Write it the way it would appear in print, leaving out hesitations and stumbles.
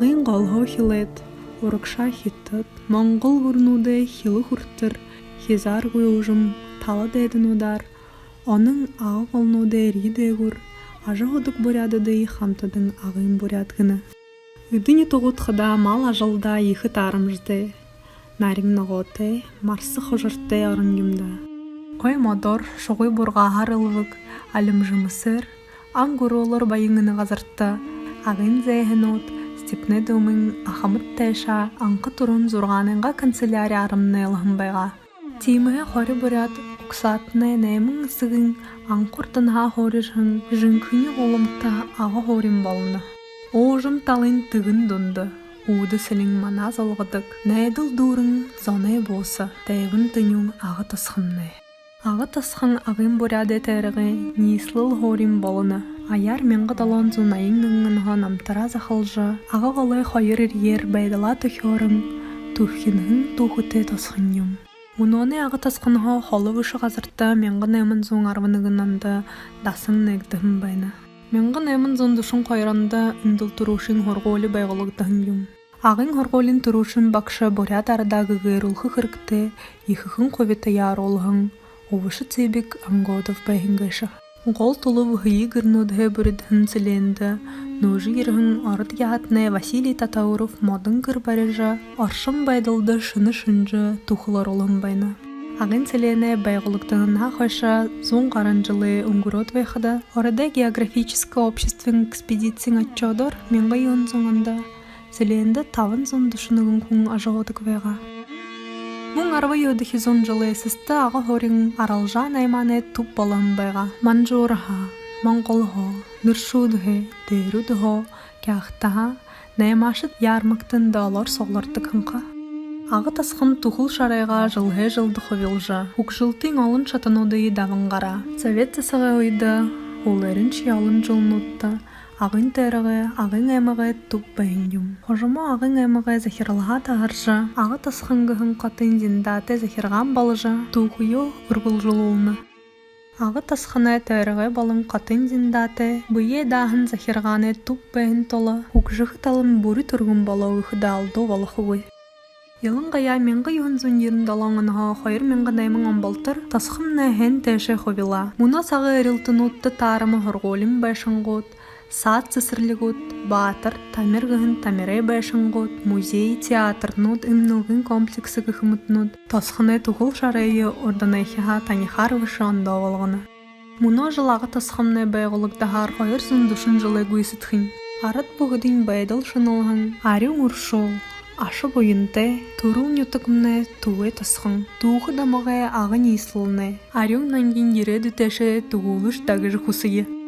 Агын голой хилет, уракша хиттат, монгол гурнуде хилы хурттыр, хизар Уужам талы дедін удар, оның ағы голнуде эрьеэ гур, Агын Буряадай хамтадың Агын Буряадгыны. Ыдыны тоғыт хыда мал ажалда ехі тарымжды, нарин нағоты, марсы хожырты арын юмда. Ой модор, шоғой бұрға харылвык, алым жымысыр, аңгуру олар байыңыны ғазыртты, Агын зәйхінот, степне думын ахамыт тәйша, аңқы тұрын зұрғаныңға канцелярия арымны елғын байға. Тимі хоры Буряад ұқсатыны нәймін сығын, аңқұртын ха хорышын, жынкүні олымта ағы хорин болыны. Уужам талын тэгэн дунда, Υүдээ сэлин манаа золгодог, Найдал дүүрэн зоной бууса, Тайбан тэнюун ағы тосхомнай. Ағы тосхон Агын Буряадай тойрогой, ниислэл һуурин болоно, Аяар менғы талын онһоо намтараа захалжа, ағы голой хоёр эрьеэр байдала тохорын, тухинхын тухыты тосхон юм. Уноны ағы тосхонхо холы вышы ғазыртта менғы нәмін зоң арвынығынанда дасың нәгдіхін байна. Менғы нәмін зоң душын қойранда үнділ тұрушын хорголы байғылығдығын юм. Агын хорголын тұрушын бақшы Буряад арадағы ғырылғы қырықты, ехіхін қоветі яр олғын, овышы цебек аңғодов байғынғышы. Гол тұлы вғыйы гырнудығы бүрідігін сіленді, нөжі ерғын арыд яғатны Василий Татауров модын кыр барыжа, аршым байдылды шыны-шынжы тұхылар олғын байна. Агын сілене байғылықтығын хойша зон қаранжылы ұңгырот вайхада, орада географическое обществен экспедициян отчодор менға ион зоңында, сіленді тавын зон душынығын күн ажығодық вайға. Мұң арва йодығы зон жылы сісті ағы хорин аралжа найманы туп болын байға. Манжураха, монголхо, нұршудығы, дейрудығы, кяқтаға, наймашыт ярмақтын далар соғларды қынқа. Ағы тасқын тұхыл шарайға жылғы жылды ховилжа. Хукшылтың алын шатынуды давыңғара. Совет сасығы ойды, оларын чиялын жылын ұтты. Агын тойрогой, агын эмығы туп байын юм. Хожымы агын эмығы захиралға тағыржа, ағы тасқыңғығын қатын зиндаты захирған балыжа, туғыйы ұрғыл жылуылны. Ағы тасқыны тойрогой балын қатын зиндаты, бұйе дағын захирғаны туп байын толы, хукжығы талын бүрі тұрғын балы ұйқыда алды балықы ғой. Елін ғая менгі юнзун ерін далаңынға хоёр менгі наймын амбалтыр, тосхомнай хэн тәші ховила. Мұна сағы әрілтін ұтты тарымы ғырғолым байшыңғыт, саат цисрлигут, баатыр, тамиргыхын тамирай байшыңғыт, музей, театр, нут имнылгын комплексі гыхымытнут, тосхонай тұғыл шарайы орданайхиға танихар вышы анда олғыны. Мұна жылағы тосхомнай байғылықтағар хоёр зұндушын жылы гүйсітхін. Арат бұғыдың байдыл шынылғын, Арюухан ашы бойынты, турун ютықымны туы тосхон, туғы дамығы ағы ниислэлны. Арюухан нангин ере дүтәші туғылыш дағыжы құсыйы.